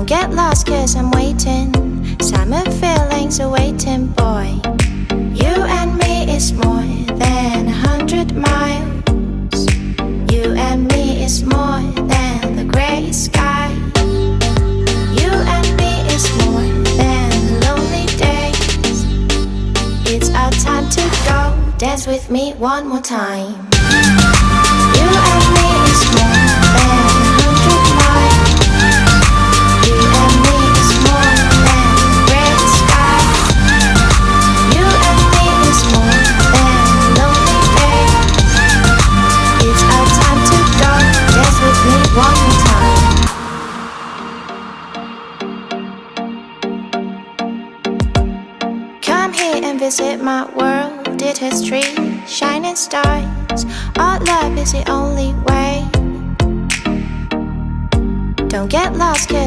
Don't get lost cause I'm waiting. Summer feelings are waiting, boy. You and me is more than 100 miles. You and me is more than the gray sky. You and me is more than the lonely days. It's our time to go. Dance with me one more time. You and me is more than 100 miles. You and me is more than the gray sky. You and me is more than lonely days. It's our time to go. Dance with me one more time. Come here and visit my world. It has trees, shining stars. Our love is the only way. Don't get lost cause